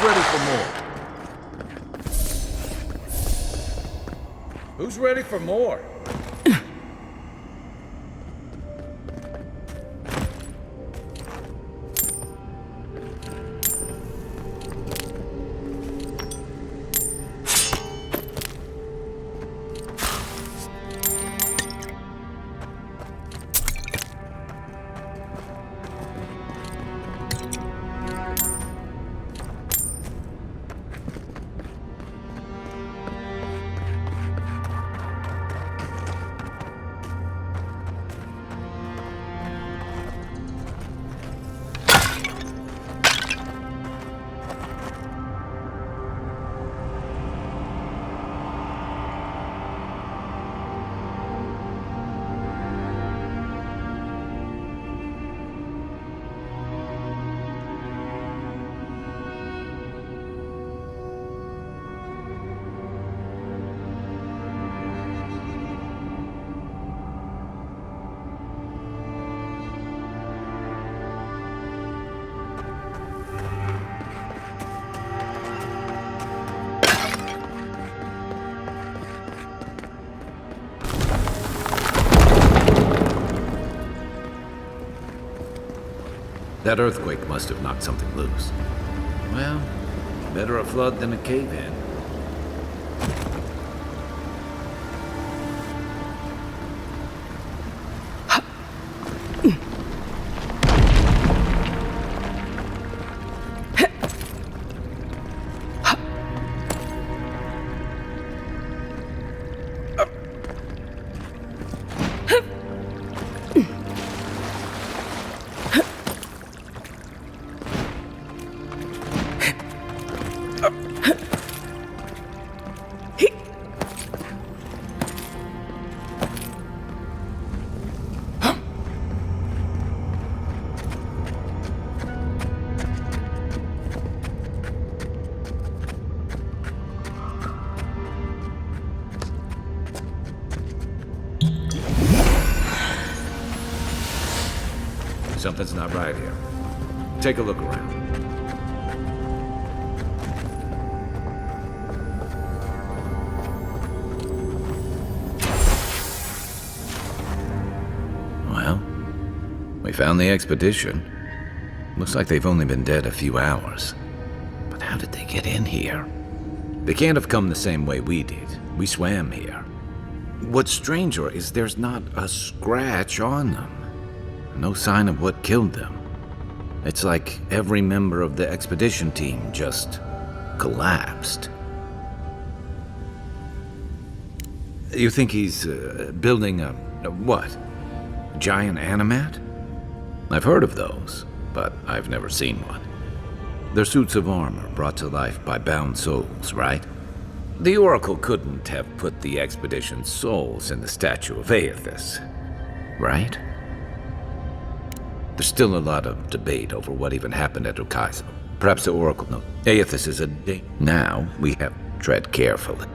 ready for more? Who's ready for more? That earthquake must have knocked something loose. Well, better a flood than a cave-in. Something's not right here. Take a look around. Well, we found the expedition. Looks like they've only been dead a few hours. But how did they get in here? They can't have come the same way we did. We swam here. What's stranger is there's not a scratch on them. No sign of what killed them. It's like every member of the expedition team just collapsed. You think he's building a what? A giant animat? I've heard of those, but I've never seen one. They're suits of armor brought to life by bound souls, right? The Oracle couldn't have put the expedition's souls in the statue of Aethys, right? There's still a lot of debate over what even happened at Ukaizo. Perhaps the Oracle knows. Aethys is a day. Now we have to tread carefully.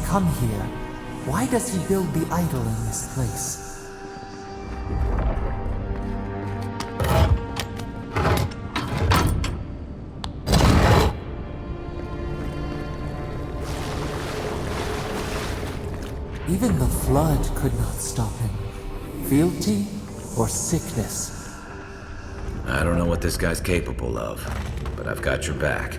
Come here. Why does he build the idol in this place? Even the flood could not stop him. Fealty or sickness? I don't know what this guy's capable of, but I've got your back.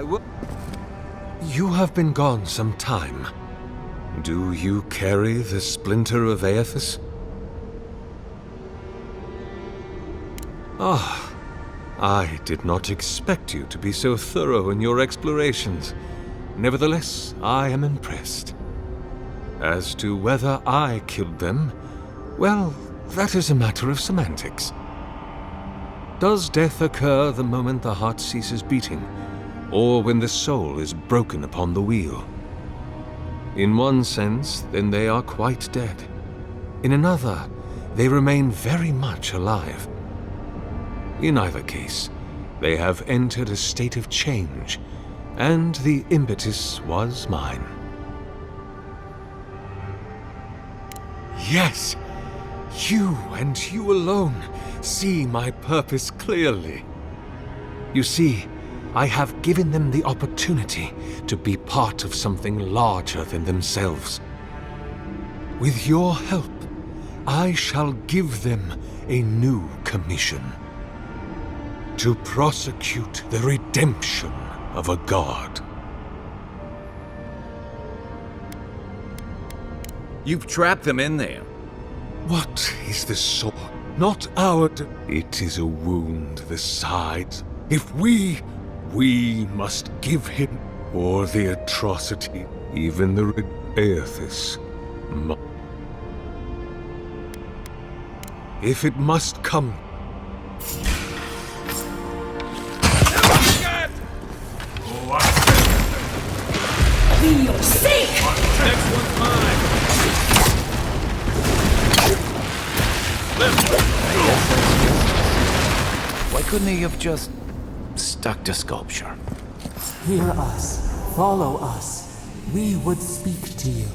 I will. You have been gone some time. Do you carry the splinter of Aethys? Ah, I did not expect you to be so thorough in your explorations. Nevertheless, I am impressed. As to whether I killed them, well, that is a matter of semantics. Does death occur the moment the heart ceases beating, or when the soul is broken upon the wheel? In one sense, then they are quite dead. In another, they remain very much alive. In either case, they have entered a state of change, and the impetus was mine. Yes, you and you alone see my purpose clearly. You see, I have given them the opportunity to be part of something larger than themselves. With your help, I shall give them a new commission: to prosecute the redemption of a god. You've trapped them in there. What is the sword? Not our... It is a wound the size. If we must give him, or the atrocity, even the Aethys. If it must come... Be your sake! Next one's mine. Why couldn't he have just stuck to sculpture? Hear us. Follow us. We would speak to you.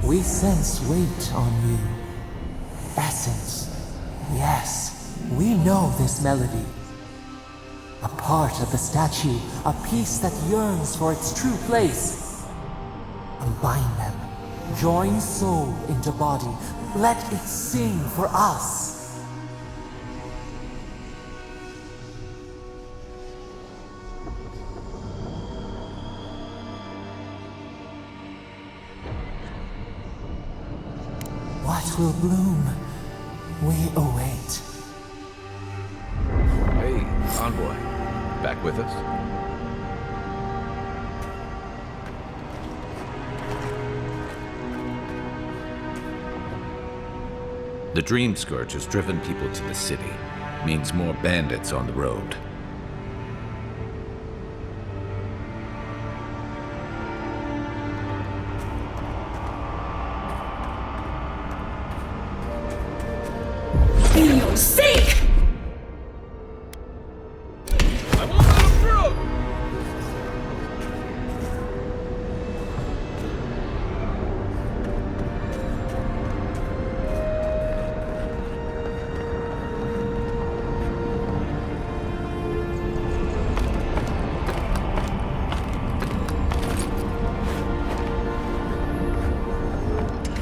We sense weight on you. Essence. Yes, we know this melody. A part of the statue, a piece that yearns for its true place. Combine them. Join soul into body. Let it sing for us. What will bloom? We await. Hey, envoy. Back with us? The Dream Scourge has driven people to the city. Means more bandits on the road. Be your sake! I won't let him through!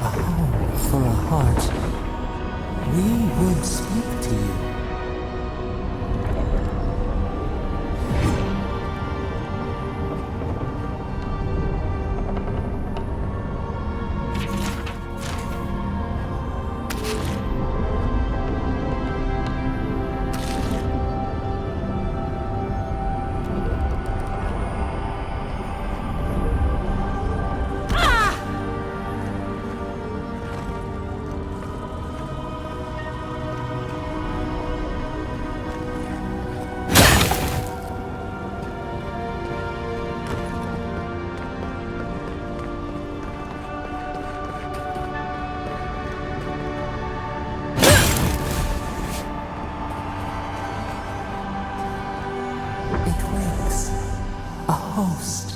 A home for a heart. We would speak to you. It wakes. A host.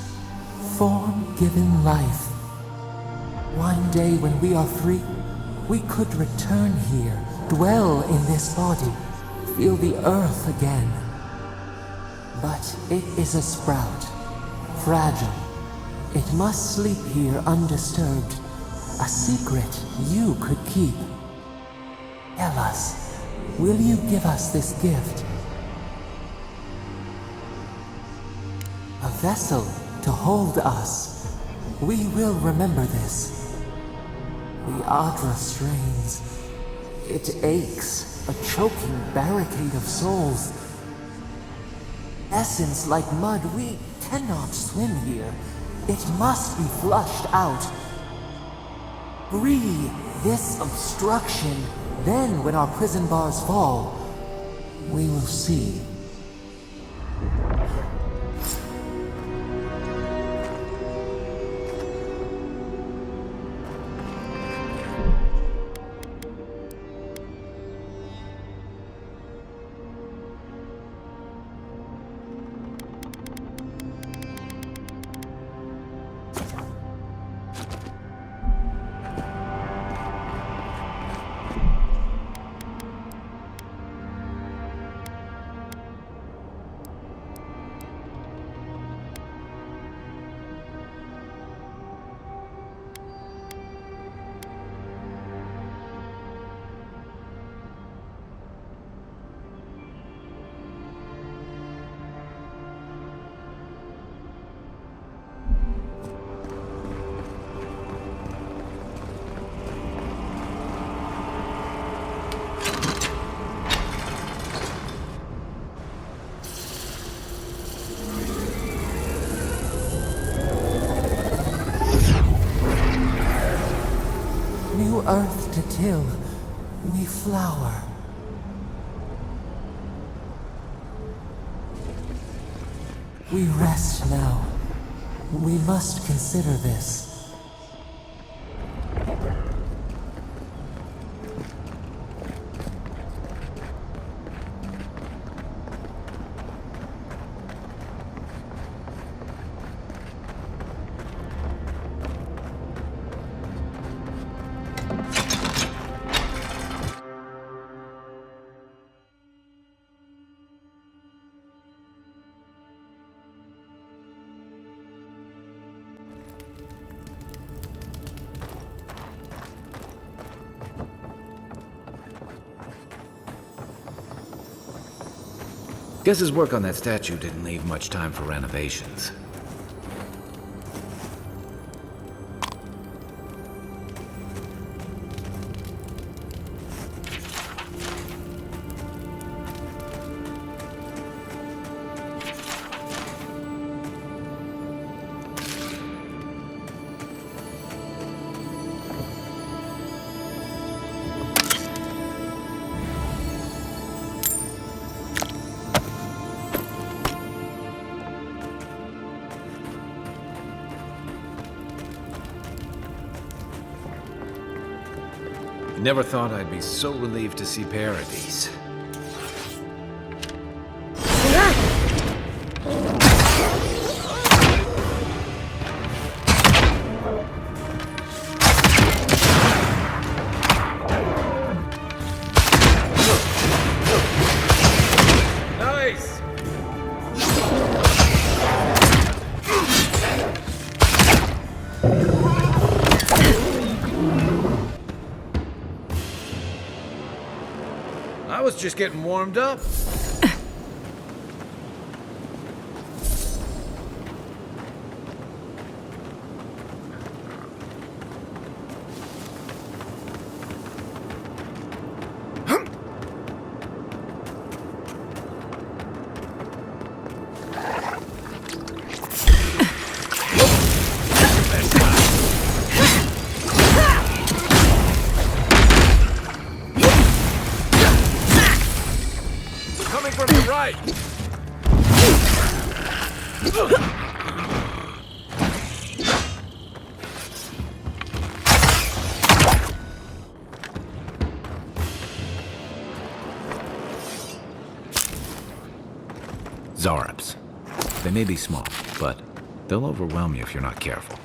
form given life. One day when we are free, we could return here, dwell in this body, feel the earth again. But it is a sprout, fragile. It must sleep here undisturbed, a secret you could keep. Tell us, will you give us this gift? A vessel to hold us. We will remember this. The Adra strains. It aches, a choking barricade of souls. Essence like mud, we cannot swim here. It must be flushed out. Free this obstruction. Then, when our prison bars fall, we will see. New earth to till, we flower. We rest now. We must consider this. Guess his work on that statue didn't leave much time for renovations. Never thought I'd be so relieved to see Paradise. Nice! I was just getting warmed up. From the right! Zarabs. They may be small, but They'll overwhelm you if you're not careful.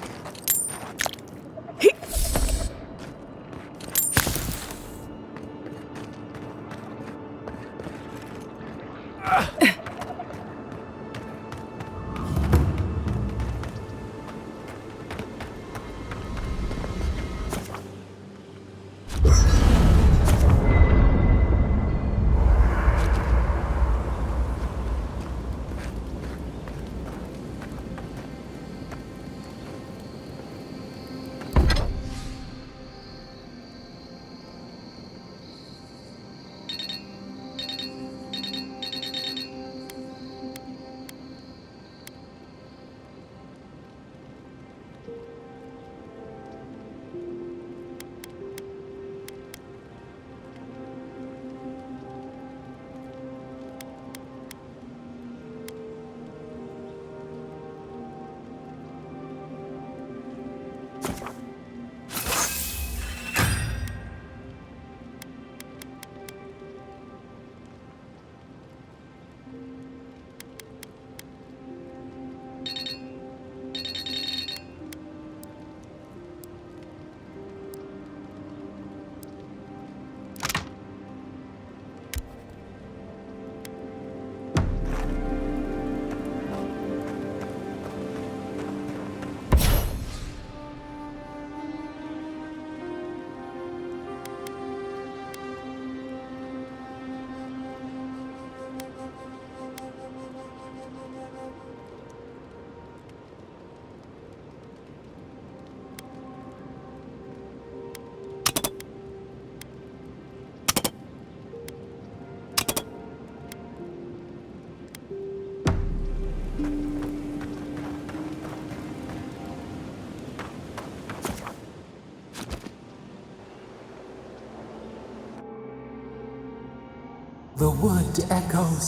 The wood echoes,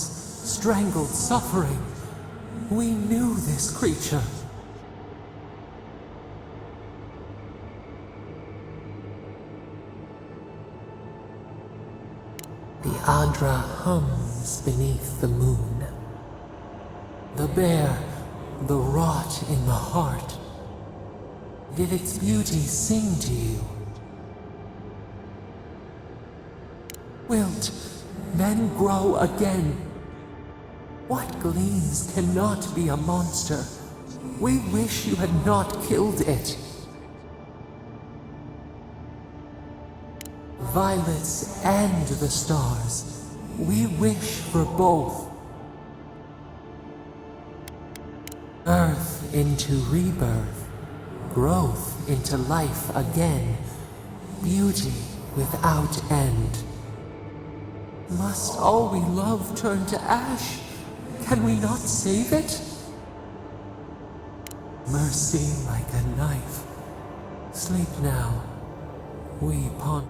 strangled suffering. We knew this creature. The Adra hums beneath the moon. The bear, the rot in the heart. Did its beauty sing to you? Wilt men grow again? What gleams cannot be a monster? We wish you had not killed it. Violets and the stars, we wish for both. Earth into rebirth, growth into life again, beauty without end. Must all we love turn to ash? Can we not save it? Mercy like a knife. Sleep now. We ponder.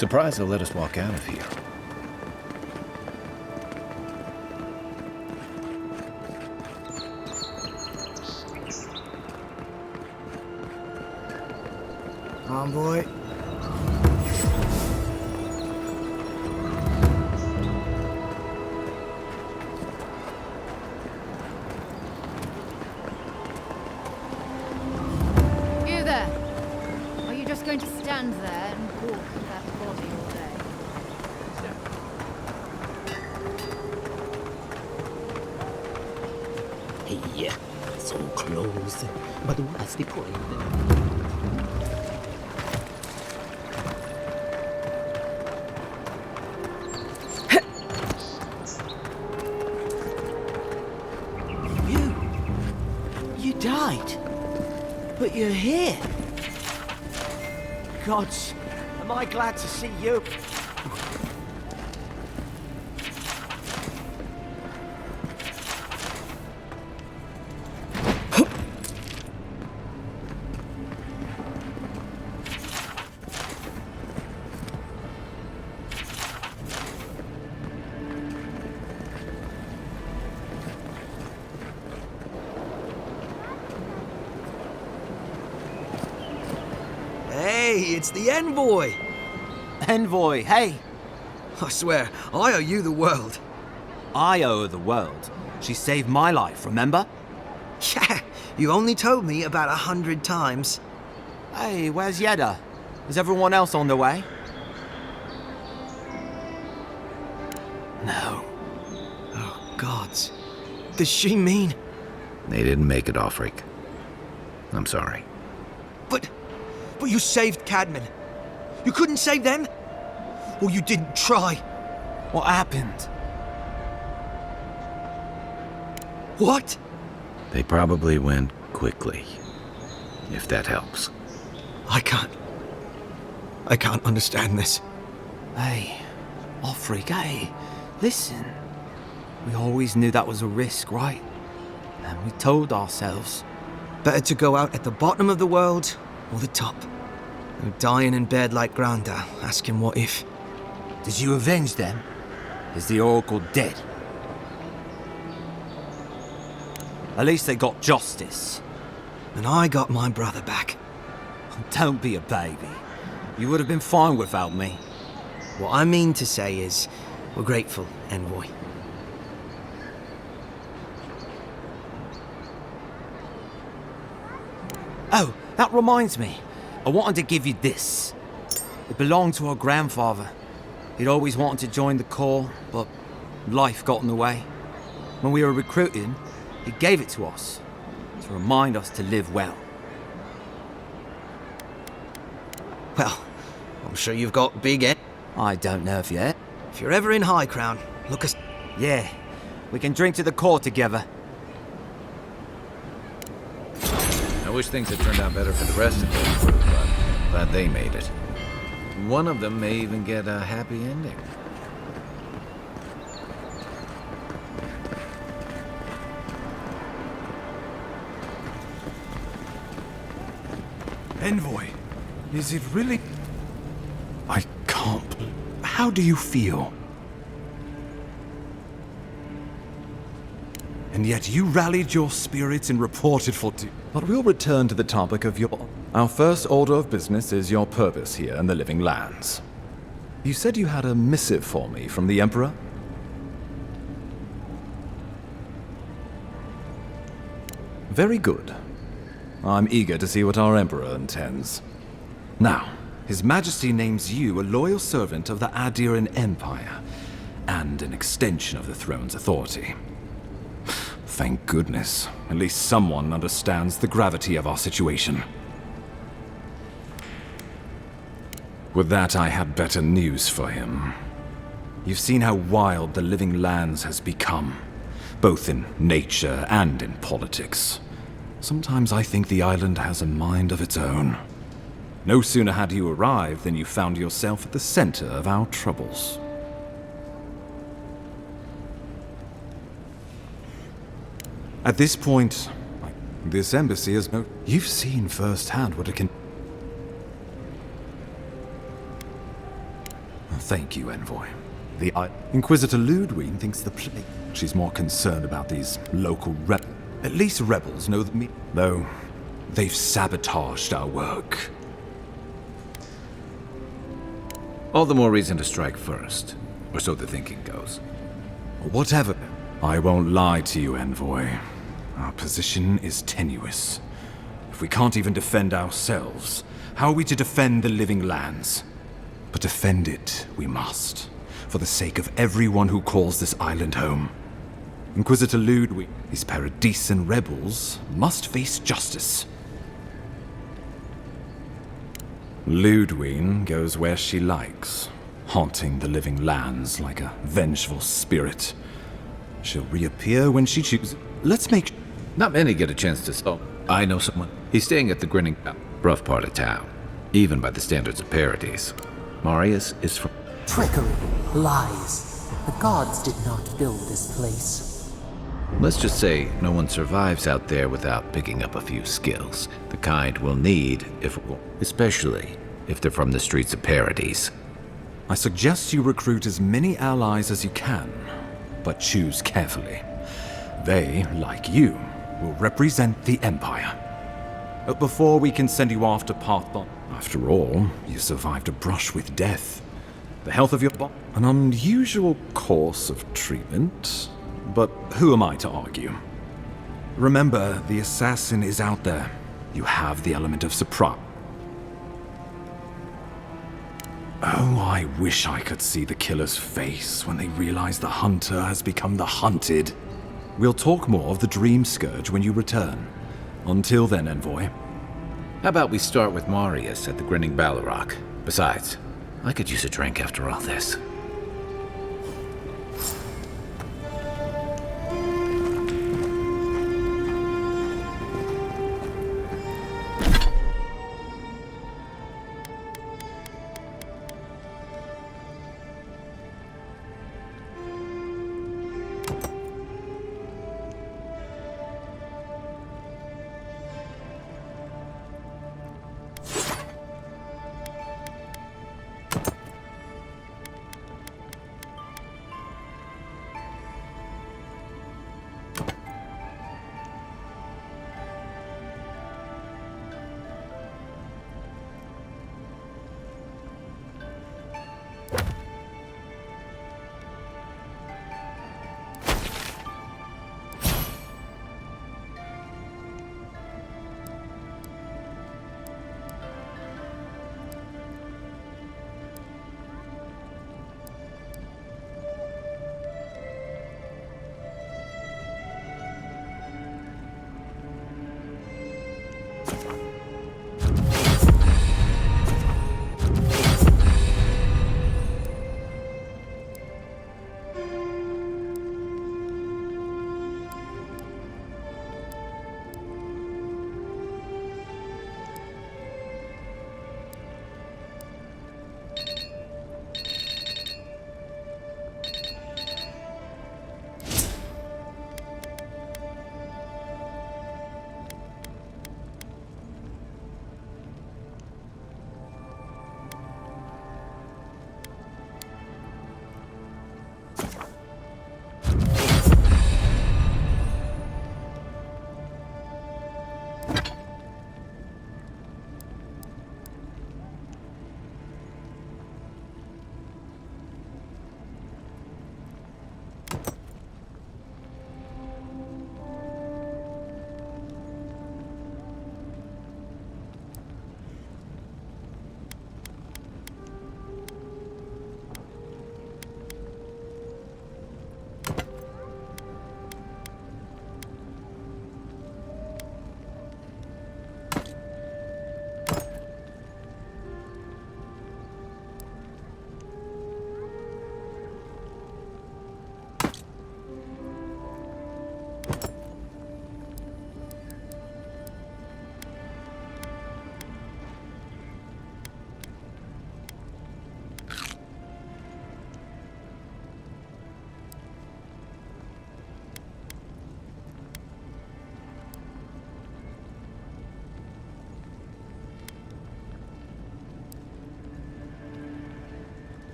Surprised they'll let us walk out of here. Envoy. You there? Are you just going to stand there and walk with that body all day? Hey, so close. But what's the point? You died. But you're here. Gods, am I glad to see you. Hey, it's the Envoy! Envoy, hey. I swear, I owe you the world. I owe her the world. She saved my life, remember? Yeah, you only told me about 100 times. Hey, where's Yeda? Is everyone else on their way? No. Oh, gods. Does she mean... They didn't make it, Offric. I'm sorry. But you saved Cadman. You couldn't save them? Or you didn't try? What happened? What? They probably went quickly, if that helps. I can't understand this. Hey, Offric, hey, listen. We always knew that was a risk, right? And we told ourselves. Better to go out at the bottom of the world or the top. No dying in bed like Granda, asking what if. Did you avenge them? Is the Oracle dead? At least they got justice. And I got my brother back. Don't be a baby. You would have been fine without me. What I mean to say is, we're grateful, Envoy. Oh, that reminds me. I wanted to give you this. It belonged to our grandfather. He'd always wanted to join the Corps, but life got in the way. When we were recruiting, he gave it to us to remind us to live well. Well, I'm sure you've got big ed. I don't know if yet. If you're ever in High Crown, look us... Yeah, we can drink to the Corps together. I wish things had turned out better for the rest of them, but glad they made it. One of them may even get a happy ending. Envoy, is it really... I can't... How do you feel? And yet you rallied your spirits and reported for... But we'll return to the topic of your... Our first order of business is your purpose here in the Living Lands. You said you had a missive for me from the Emperor? Very good. I'm eager to see what our Emperor intends. Now, His Majesty names you a loyal servant of the Adiran Empire, and an extension of the throne's authority. Thank goodness, at least someone understands the gravity of our situation. With that, I had better news for him. You've seen how wild the Living Lands has become, both in nature and in politics. Sometimes I think the island has a mind of its own. No sooner had you arrived than you found yourself at the center of our troubles. At this point, this embassy has no... You've seen firsthand what it can... Thank you, Envoy. Inquisitor Ludwig thinks the plague. She's more concerned about these local rebels. At least rebels know that though they've sabotaged our work. All the more reason to strike first, or so the thinking goes. Whatever. I won't lie to you, Envoy. Our position is tenuous. If we can't even defend ourselves, how are we to defend the living lands? But defend it we must, for the sake of everyone who calls this island home. Inquisitor Ludwig, these Paradisen rebels must face justice. Ludwig goes where she likes, haunting the living lands like a vengeful spirit. She'll reappear when she chooses. Let's make... Not many get a chance to... Oh, I know someone. He's staying at the Grinning... rough part of town, even by the standards of Paradise. Marius is from... Trickery, lies. The gods did not build this place. Let's just say no one survives out there without picking up a few skills. The kind we'll need especially if they're from the streets of Paradise. I suggest you recruit as many allies as you can, but choose carefully. They, like you, will represent the Empire. But before we can send you off to Parthon, after all, you survived a brush with death. The health of your body, an unusual course of treatment, but who am I to argue? Remember, the assassin is out there. You have the element of surprise. Oh, I wish I could see the killer's face when they realize the hunter has become the hunted. We'll talk more of the Dream Scourge when you return. Until then, Envoy. How about we start with Marius at the Grinning Balrog? Besides, I could use a drink after all this.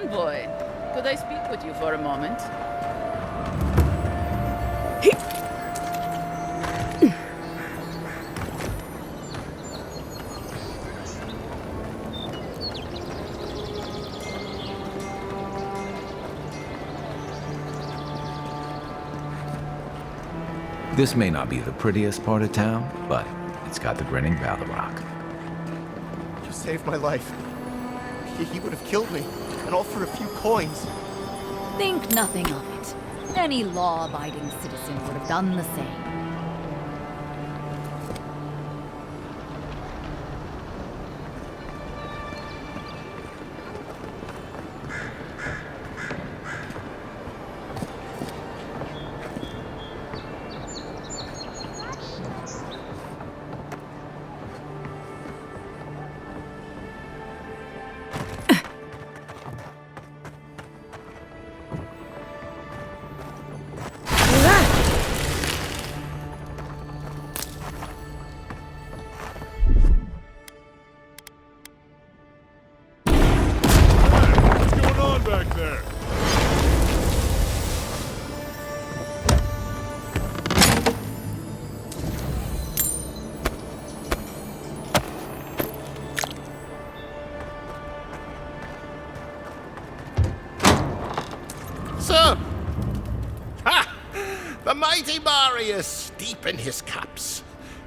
Envoy, could I speak with you for a moment? This may not be the prettiest part of town, but it's got the grinning Battle Rock. You saved my life. He would have killed me, and all for a few coins. Think nothing of it. Any law-abiding citizen would have done the same. Sir! Ha! The mighty Marius, deep in his cups,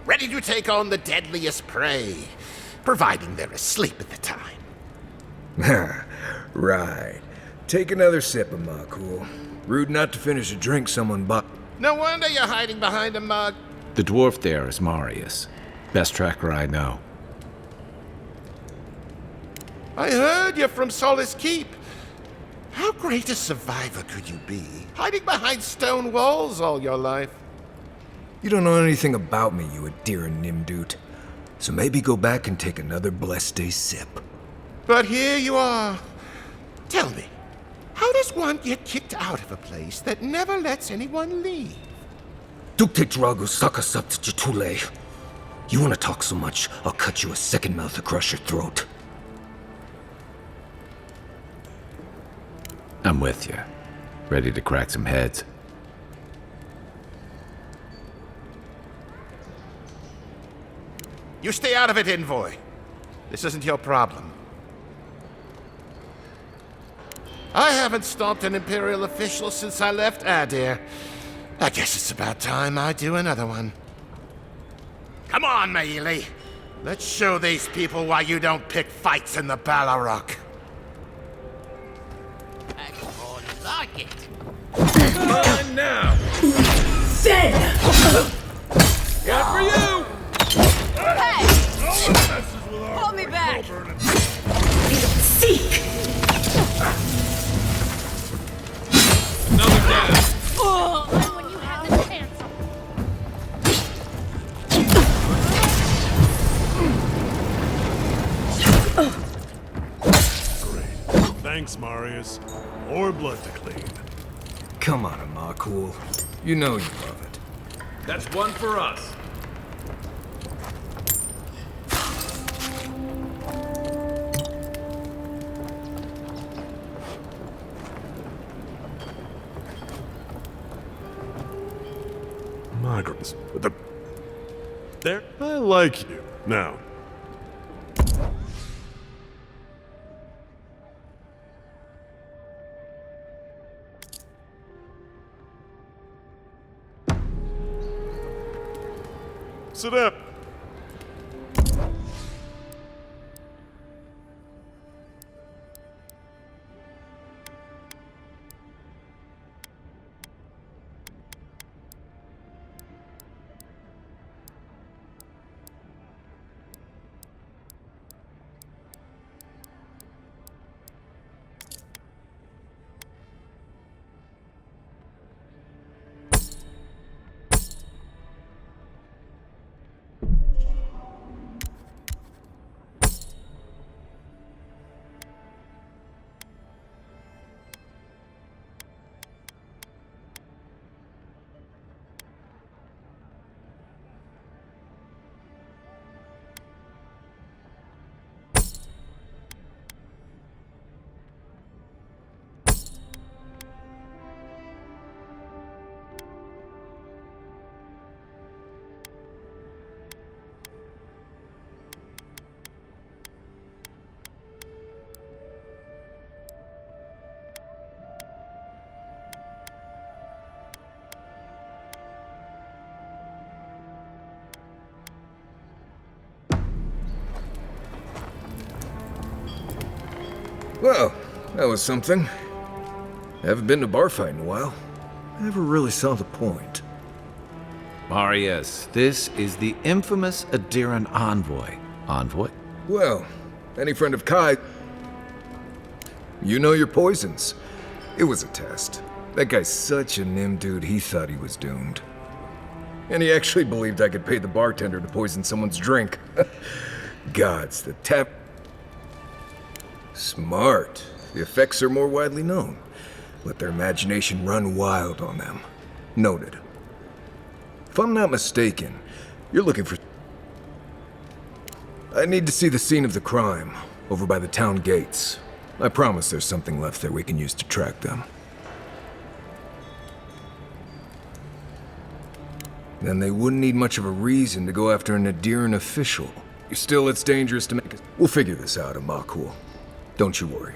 ready to take on the deadliest prey, providing they're asleep at the time. Right. Take another sip of my cool. Rude not to finish a drink someone bought. No wonder you're hiding behind a mug. The dwarf there is Marius. Best tracker I know. I heard you're from Solace Keep. How great a survivor could you be, hiding behind stone walls all your life? You don't know anything about me, you adherent Nimdude. So maybe go back and take another blessed day sip. But here you are. Tell me, how does one get kicked out of a place that never lets anyone leave? Dukte Drago Sakasap Jitule. You wanna talk so much, I'll cut you a second mouth across your throat. I'm with you. Ready to crack some heads. You stay out of it, Envoy. This isn't your problem. I haven't stomped an Imperial official since I left Adir. I guess it's about time I do another one. Come on, Maili. Let's show these people why you don't pick fights in the Ballarok. Like it. Come on now! Dead! Got for you! Hey! Pull me back! Seek! Another down. Oh, when you have the chance. Great. Thanks, Marius. More blood to clean. Come on, Amakul. You know you love it. That's one for us. Migrants. There. I like you. Now. Sit up. Well, that was something. Haven't been to bar fight in a while. Never really saw the point. Marius, this is the infamous Adiran envoy. Envoy? Well, any friend of Kai... You know your poisons. It was a test. That guy's such a nim dude, he thought he was doomed. And he actually believed I could pay the bartender to poison someone's drink. Gods, the tap... Smart. The effects are more widely known. Let their imagination run wild on them. Noted. If I'm not mistaken, you're looking for... I need to see the scene of the crime, over by the town gates. I promise there's something left there we can use to track them. Then they wouldn't need much of a reason to go after an Adiran official. Still, it's dangerous to make us... We'll figure this out, Amakul. Don't you worry.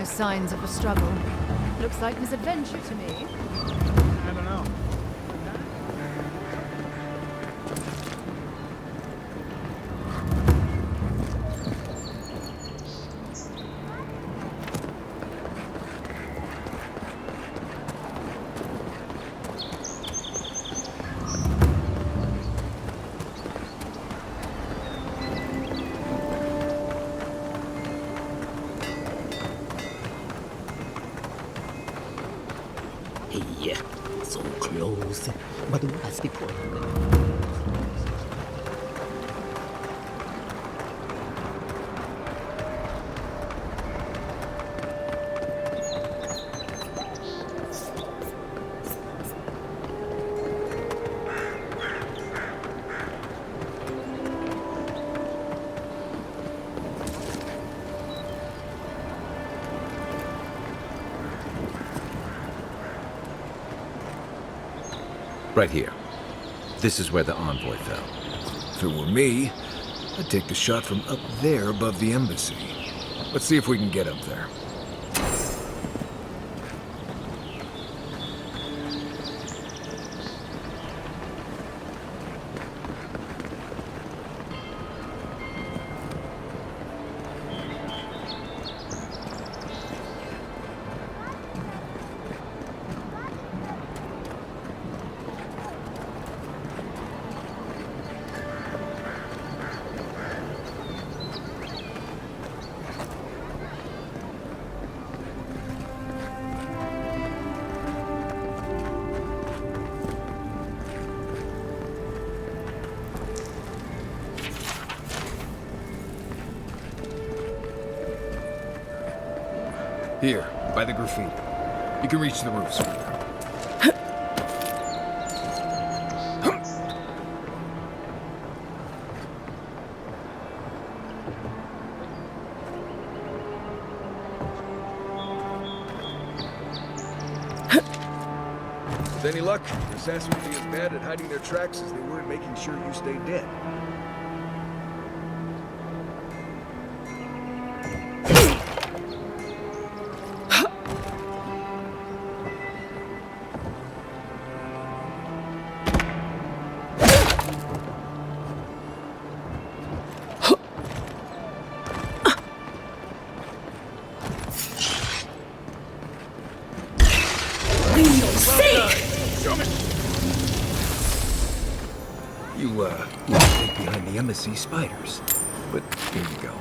Signs of a struggle. Looks like misadventure to me. I don't know. So close, but must be put. Right here. This is where the envoy fell. If it were me, I'd take the shot from up there above the embassy. Let's see if we can get up there. Here, by the graffiti. You can reach the roofs from there. With any luck, the assassins will be as bad at hiding their tracks as they were at making sure you stay dead. you stay behind the embassy spiders. But here you go.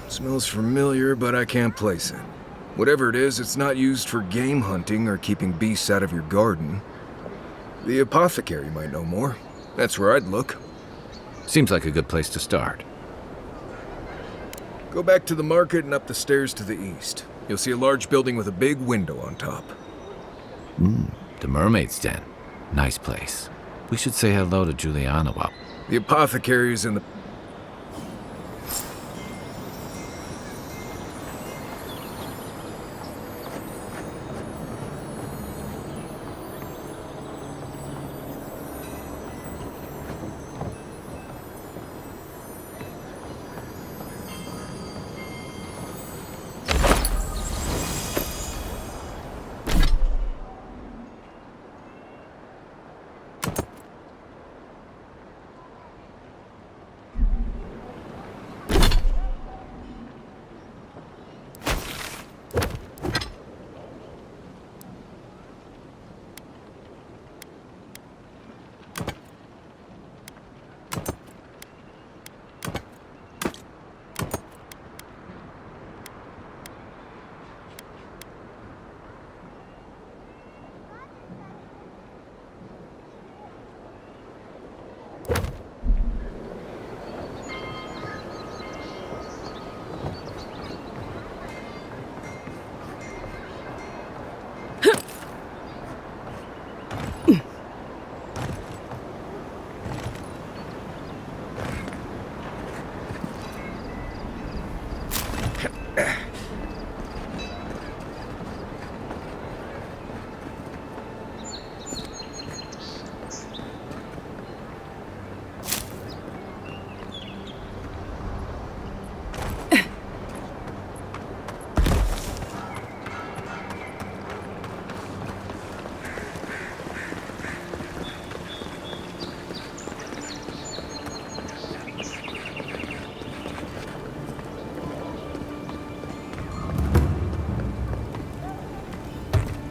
Smells familiar, but I can't place it. Whatever it is, it's not used for game hunting or keeping beasts out of your garden. The apothecary might know more. That's where I'd look. Seems like a good place to start. Go back to the market and up the stairs to the east. You'll see a large building with a big window on top. The Mermaid's Den. Nice place. We should say hello to Juliana while... The apothecary is in the...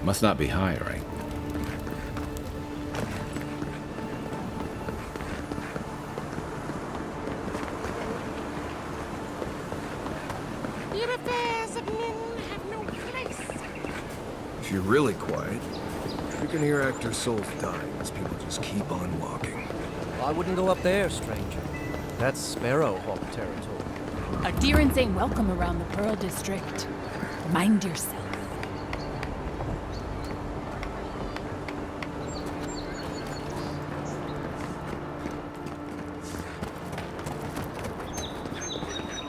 Must not be hiring. Your affairs of men have no place. If you're really quiet, you can hear actors' souls dying as people just keep on walking. I wouldn't go up there, stranger. That's Sparrowhawk territory. Adherents ain't welcome around the Pearl District. Mind yourself.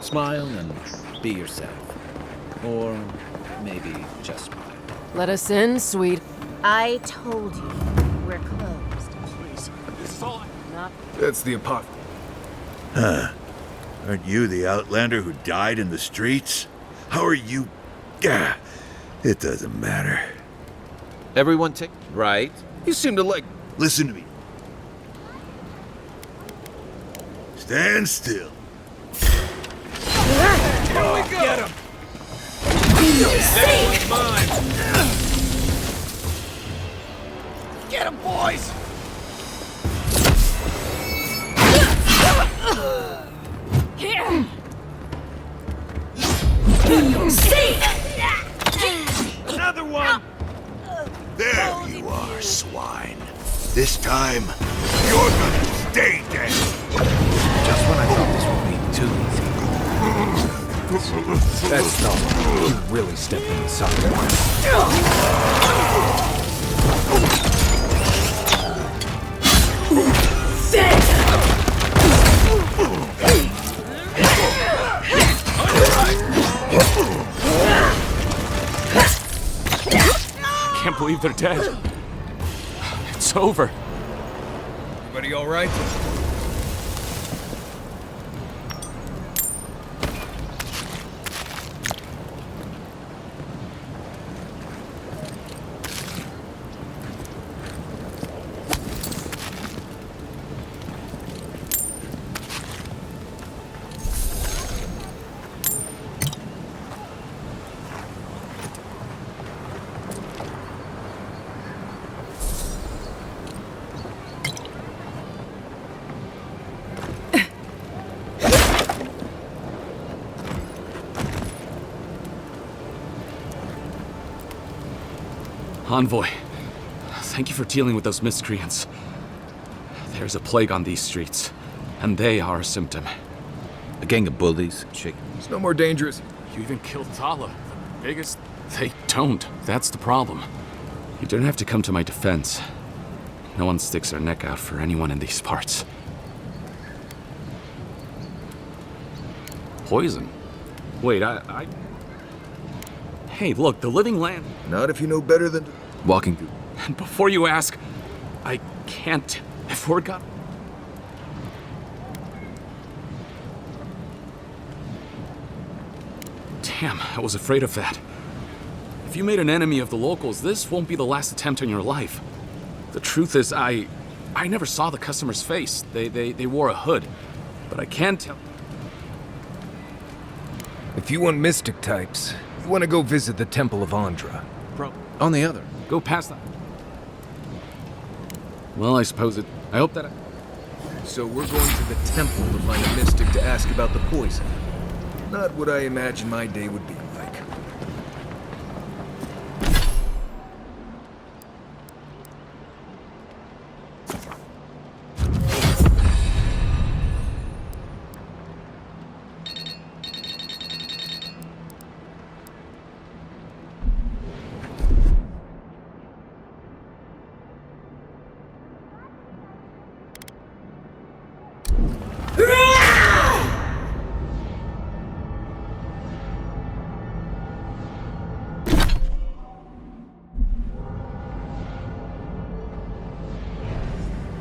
Smile and be yourself. Or maybe just smile. Let us in, sweet. I told you. We're closed. Please, this is all That's the apothecary. Huh. Aren't you the outlander who died in the streets? How are you... Gah, it doesn't matter. Everyone take... Right. You seem to like... Listen to me. Stand still. Here we go! Get him! That one's mine! Get him, boys! your sake! Another one! There you are, swine. This time, you're gonna stay dead. Just when I thought this would be too easy. That's not. You really stepped inside. I can't believe they're dead. It's over. Everybody all right? Envoy, thank you for dealing with those miscreants. There's a plague on these streets, and they are a symptom. A gang of bullies, chickens. It's no more dangerous. You even killed Tala, the biggest... They don't. That's the problem. You don't have to come to my defense. No one sticks their neck out for anyone in these parts. Poison? Wait, I... Hey, look, the living land... Not if you know better than... Walking through... And before you ask, I can't... If word got... Damn, I was afraid of that. If you made an enemy of the locals, this won't be the last attempt on your life. The truth is, I never saw the customer's face. They wore a hood. But I can tell... If you want mystic types, you want to go visit the Temple of Andra. Bro. On the other. Go past that. Well, I suppose it... I hope that So we're going to the temple to find a mystic to ask about the poison. Not what I imagine my day would be like.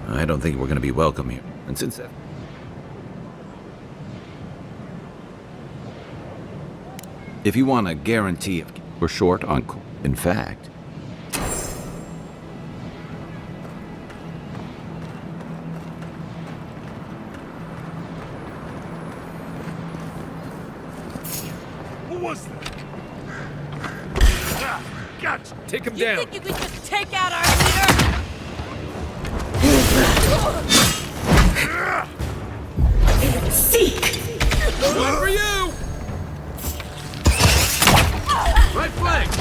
I don't think we're going to be welcome here. And since that... If you want a guarantee of... We're short on... In fact... Who was that? Gotcha! Take him down! You think you could just take out our leader? Seek! One for you! Right flank!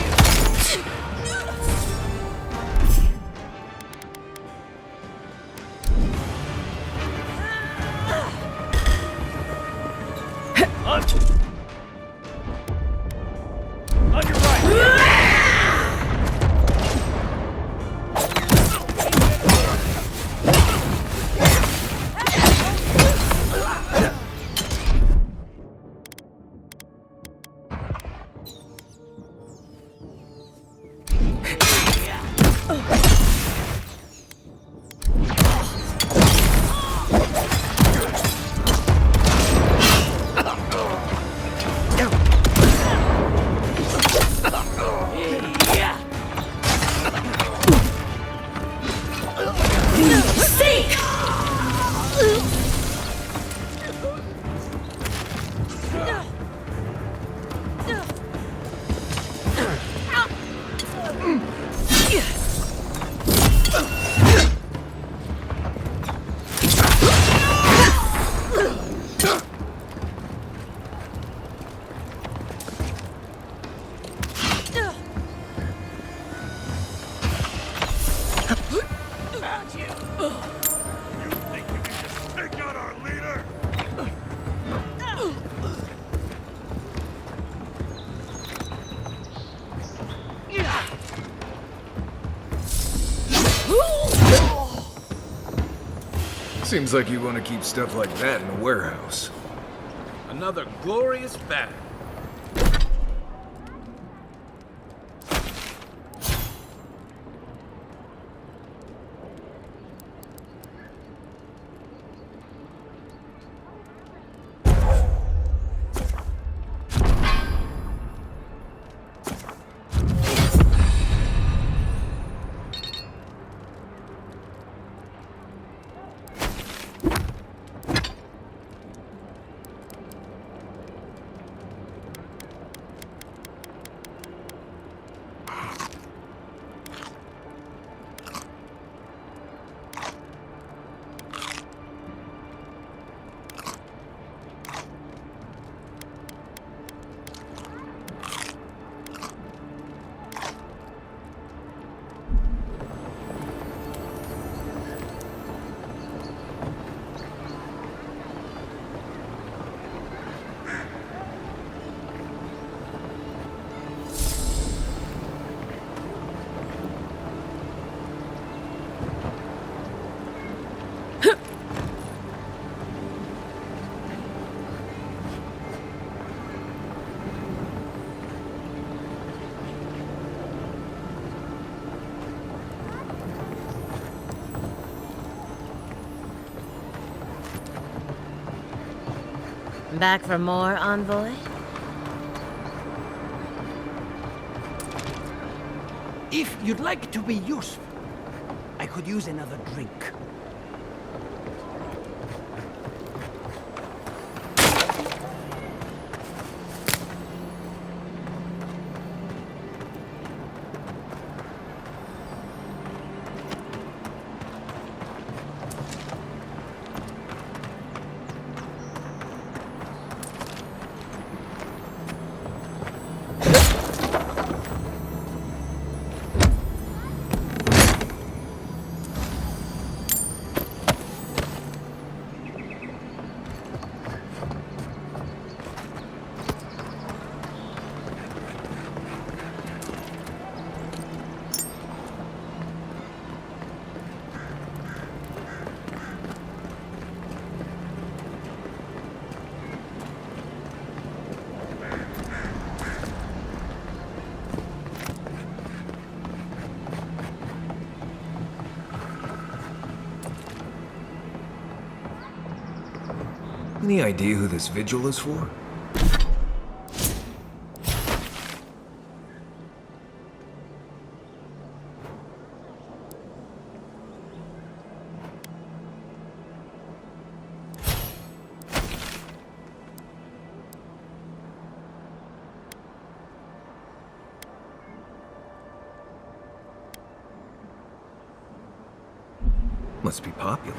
On your right! think you can just take out our leader? Seems like you want to keep stuff like that in a warehouse. Another glorious battle. Back for more, Envoy? If you'd like to be useful, I could use another drink. Any idea who this vigil is for? Must be popular.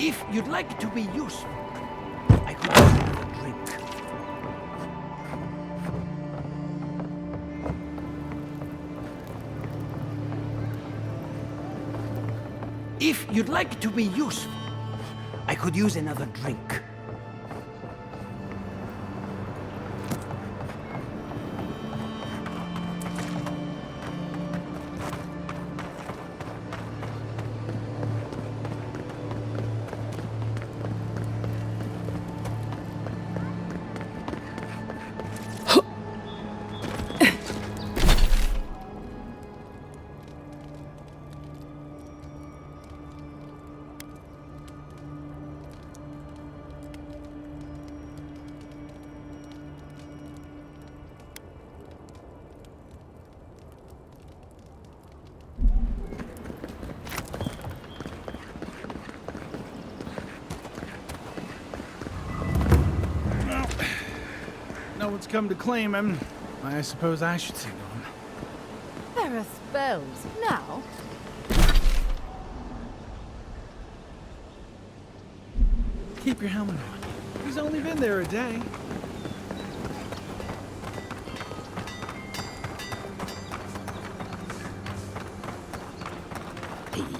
If you'd like to be useful, I could use another drink. If you'd like to be useful, I could use another drink. No one's come to claim him. I suppose I should signal him. There are spells now. Keep your helmet on. He's only been there a day.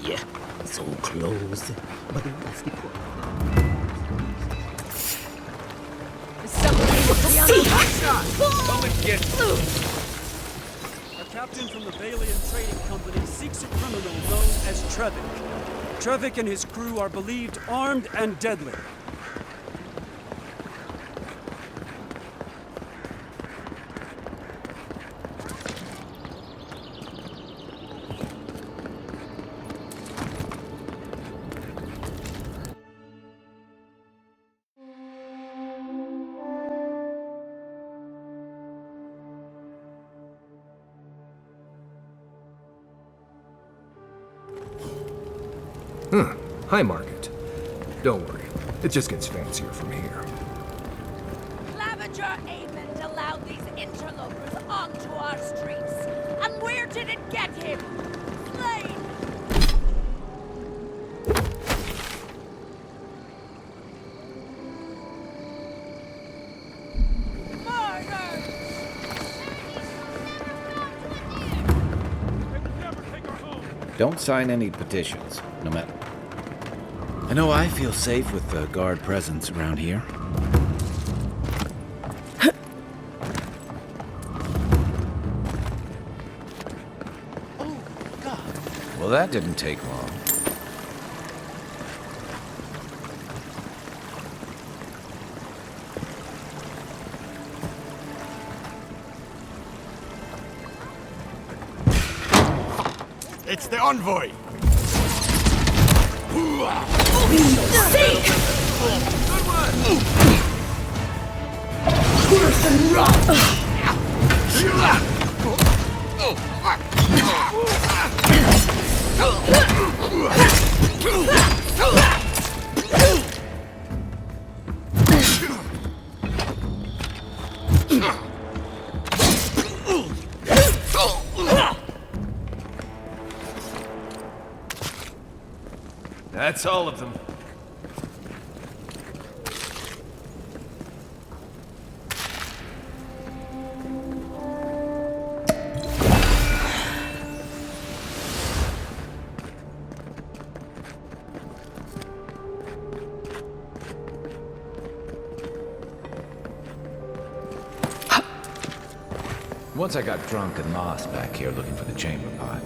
Yeah, so close, but it was the Come and get through. Our captain from the Valiant Trading Company seeks a criminal known as Trevik. Trevik and his crew are believed armed and deadly. Hi, Margaret. Don't worry. It just gets fancier from here. Claviger Amond allowed these interlopers onto our streets. And where did it get him? Slain! Don't sign any petitions, no matter. I know I feel safe with the guard presence around here. Oh, God. Well, that didn't take long. It's the envoy! Worse and rot! That's all of them. Once I got drunk and lost back here looking for the chamber pot.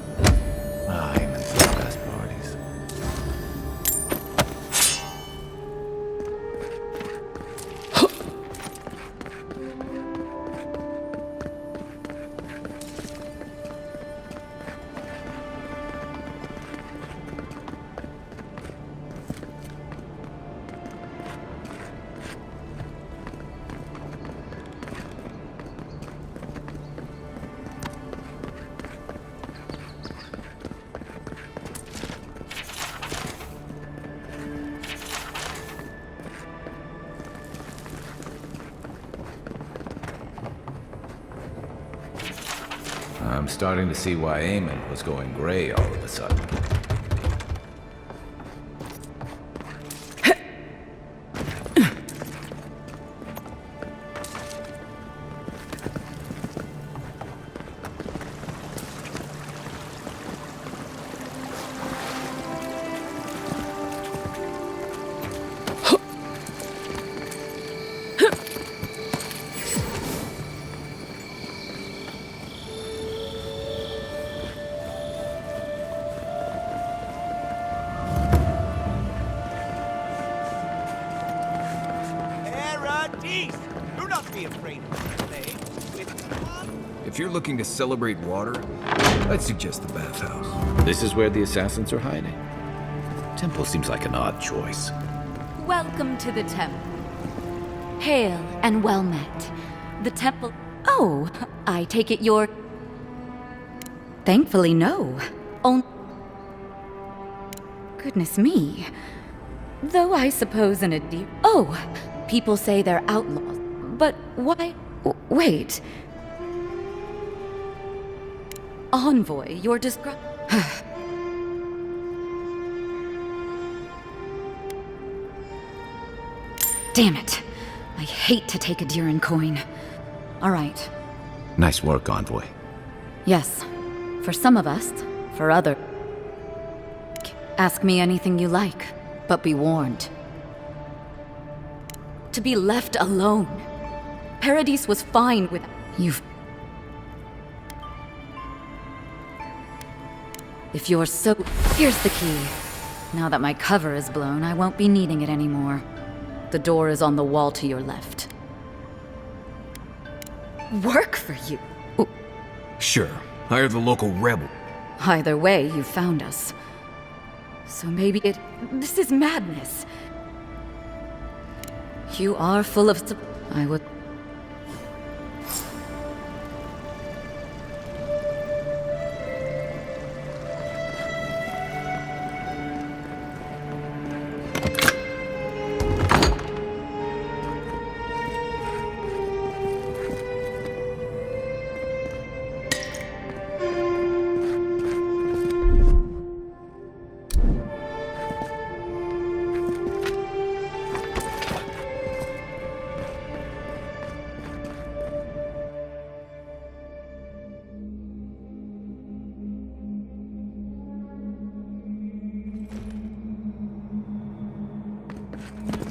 I'm in for the best parties. I'm starting to see why Eamon was going gray all of a sudden. you're looking to celebrate water, I'd suggest the bathhouse. This is where the assassins are hiding. Temple seems like an odd choice. Welcome to the temple. Hail and well met. The temple... Oh, I take it you're... Thankfully, no. Goodness me. Though I suppose in a deep... Oh, people say they're outlaws. But why... Wait. Envoy, you're Damn it. I hate to take a Durin coin. All right. Nice work, Envoy. Yes. For some of us, for others. Ask me anything you like, but be warned. To be left alone. Paradis was fine with... You've... If you're so... Here's the key. Now that my cover is blown, I won't be needing it anymore. The door is on the wall to your left. Work for you? Sure. Hire the local rebel. Either way, you found us. So maybe this is madness. You are full of... I would...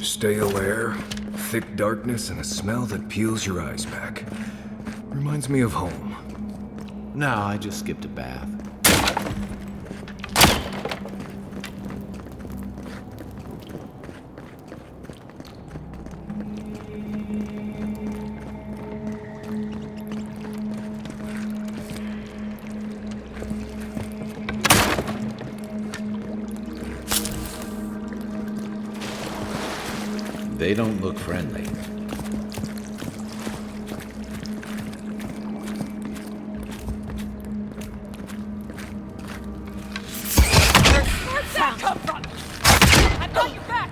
Stale air, thick darkness, and a smell that peels your eyes back. Reminds me of home. No, I just skipped a bath. They don't look friendly. Where'd that come from? I've got your back!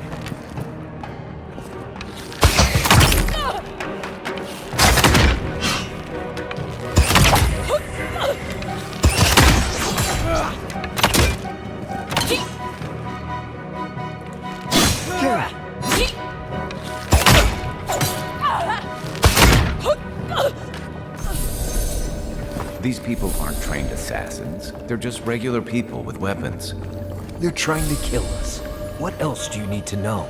These people aren't trained assassins. They're just regular people with weapons. They're trying to kill us. What else do you need to know?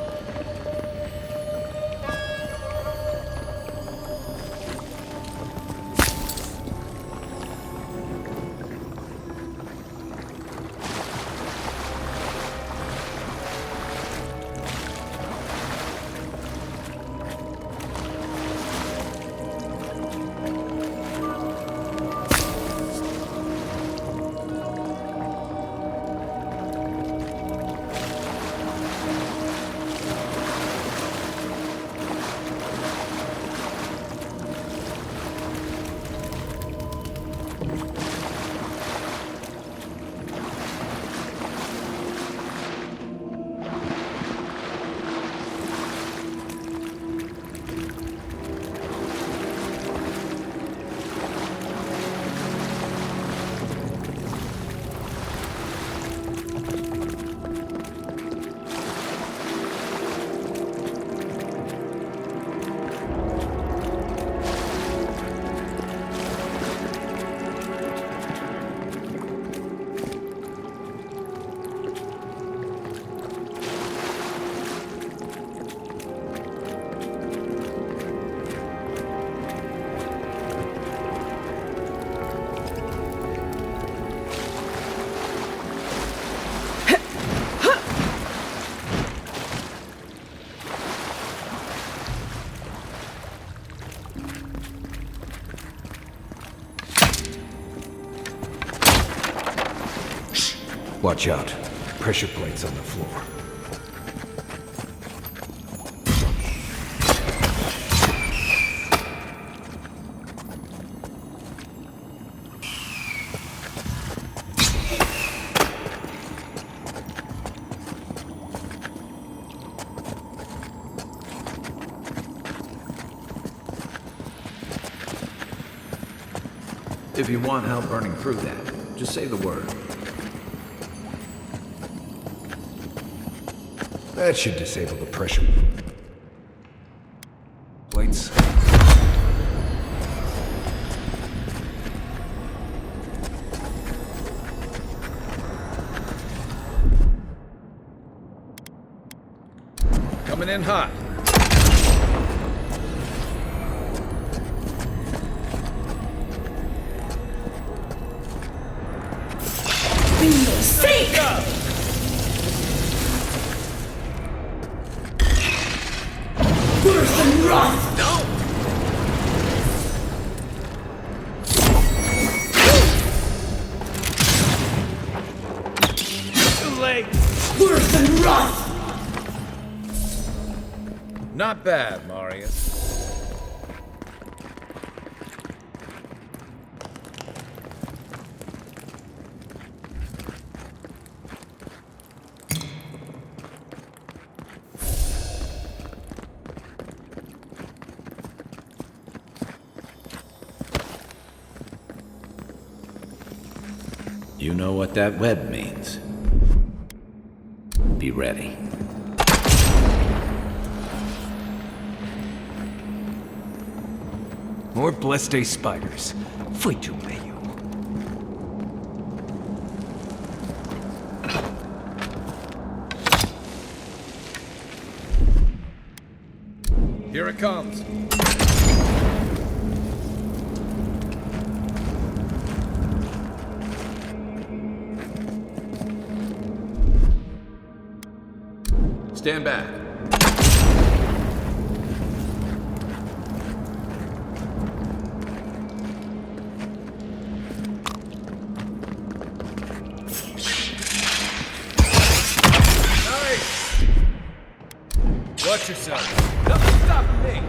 Watch out. Pressure plates on the floor. If you want help burning through that, just say the word. That should disable the pressure plates. Coming in hot. Not bad, Marius. You know what that web means. Be ready. More Blessed spiders. Foi tu meio. Here it comes. Stand back. Nice! Watch yourself. Nothing stopping me.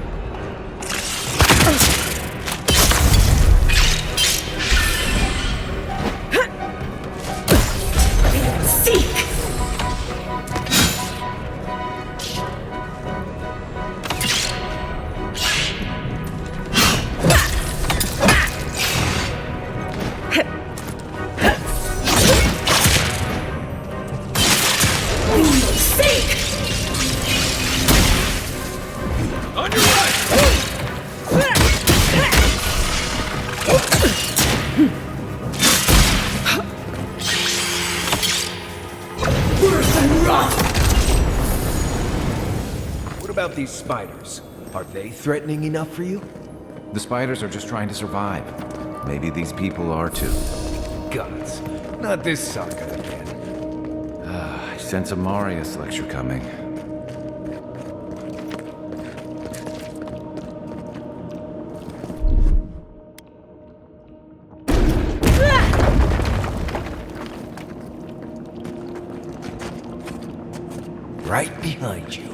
What about these spiders? Are they threatening enough for you? The spiders are just trying to survive. Maybe these people are too. Gods, not this sucker again. I sense a Marius lecture coming. Right behind you.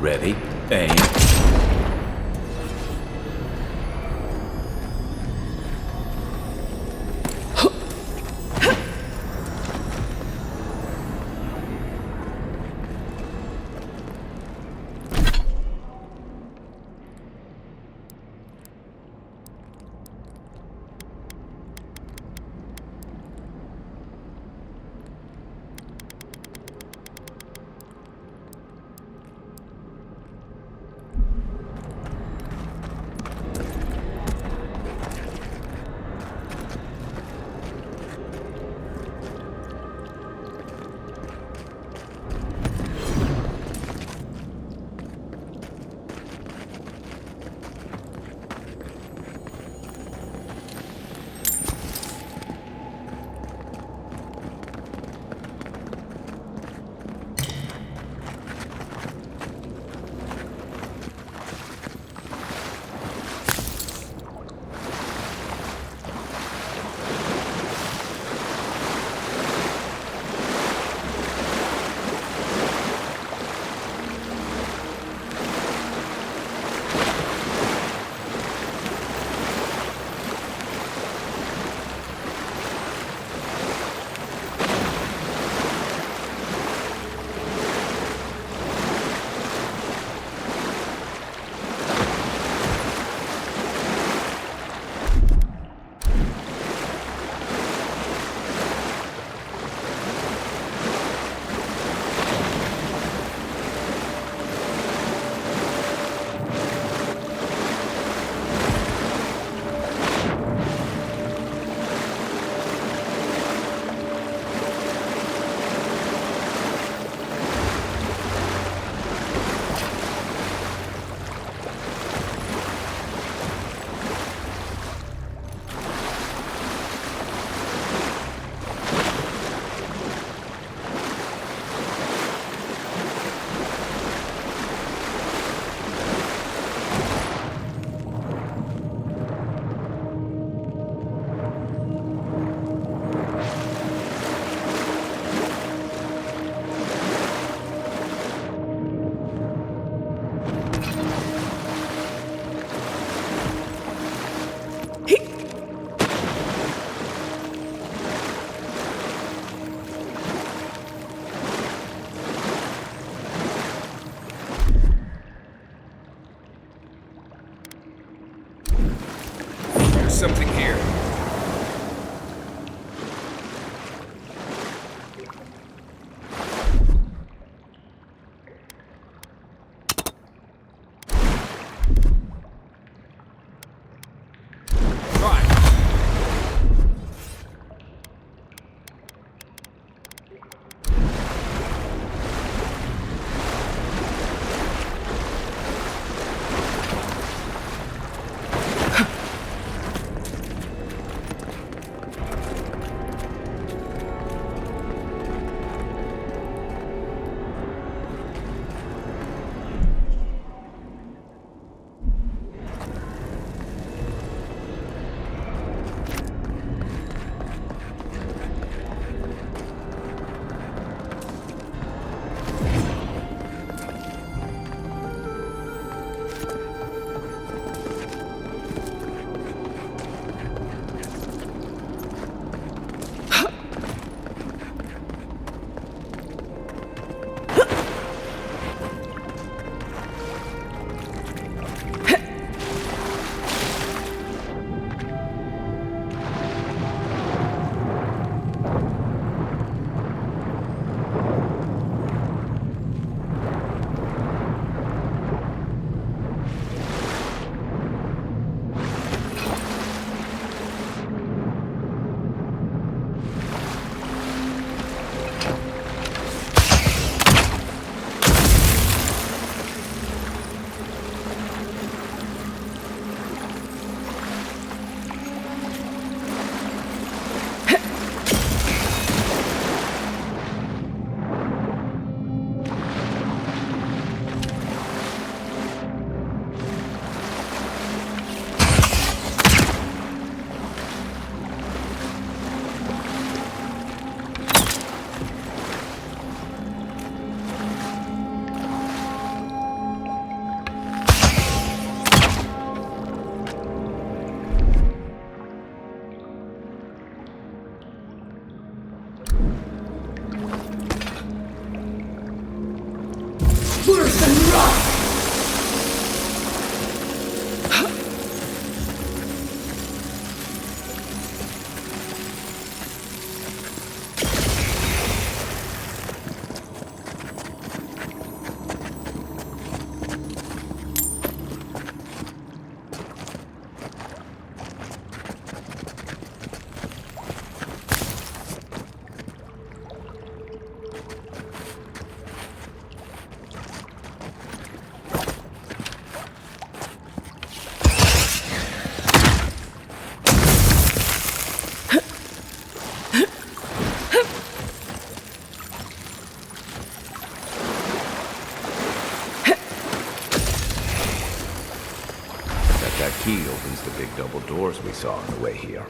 Ready, aim. something here. Worse than rock! That key opens the big double doors we saw on the way here.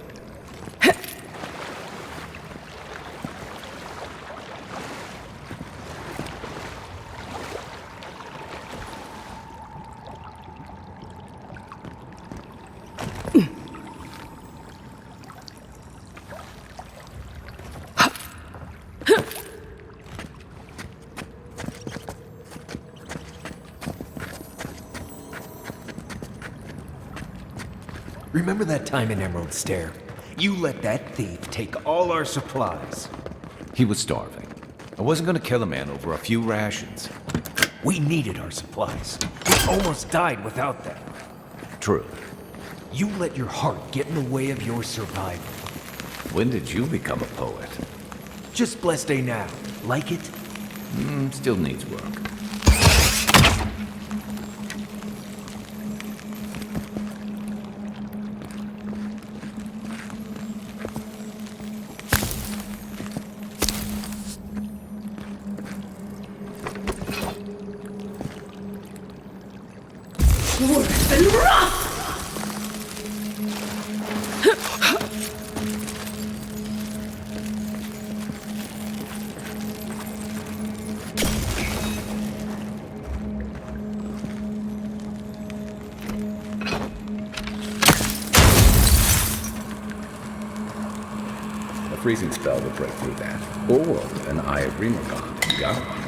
Remember that time in Emerald Stair? You let that thief take all our supplies. He was starving. I wasn't gonna kill a man over a few rations. We needed our supplies. We almost died without them. True. You let your heart get in the way of your survival. When did you become a poet? Just blessed day now. Like it? Still needs work. Worse than rough! A freezing spell would break through that. Or an Eye of Remergon. Got one.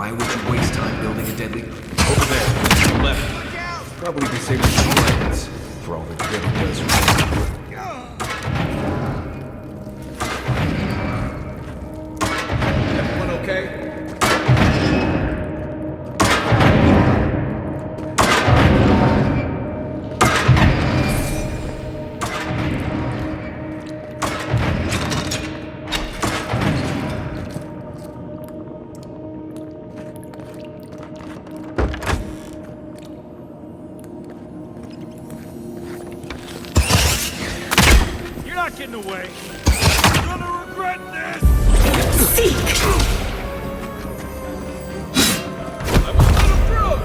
Why would you waste time building a deadly... Over there, left. Probably disable the lens for all the good it does for you. Everyone okay? Getting away. You're gonna regret this! Seek! I won't let him through!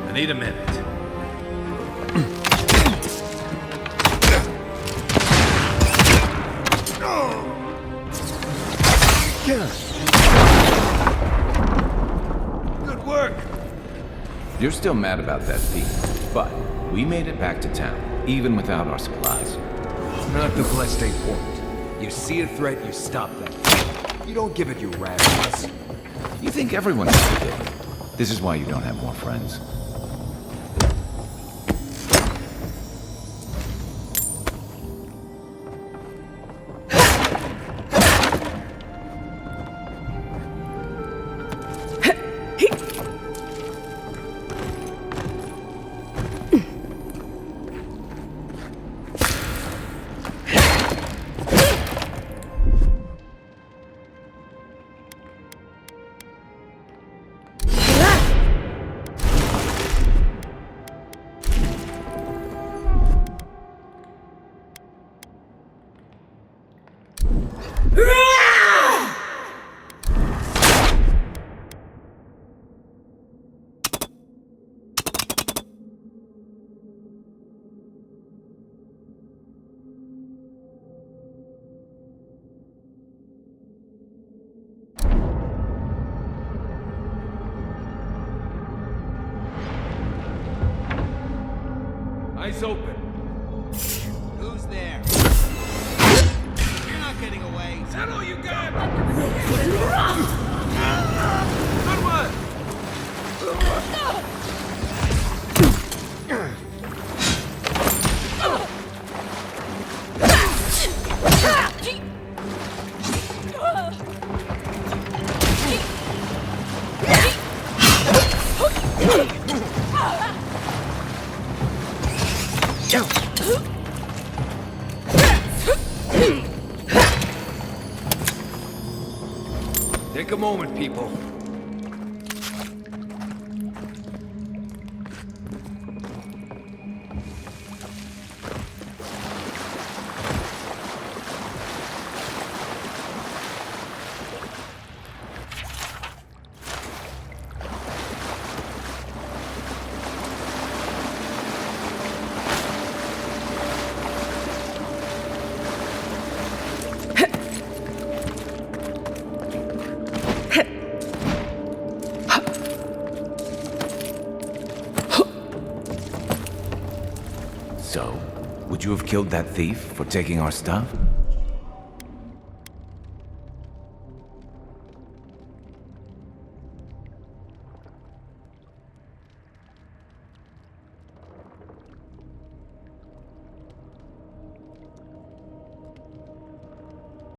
I need a minute. You're still mad about that thief, but we made it back to town, even without our supplies. Not the blessed point. You see a threat, you stop that. You don't give it your rations. You think everyone's forgiven. This is why you don't have more friends. Eyes open. Who's there? You're not getting away. Is that all you got? Good one! Take a moment, people. So, would you have killed that thief for taking our stuff?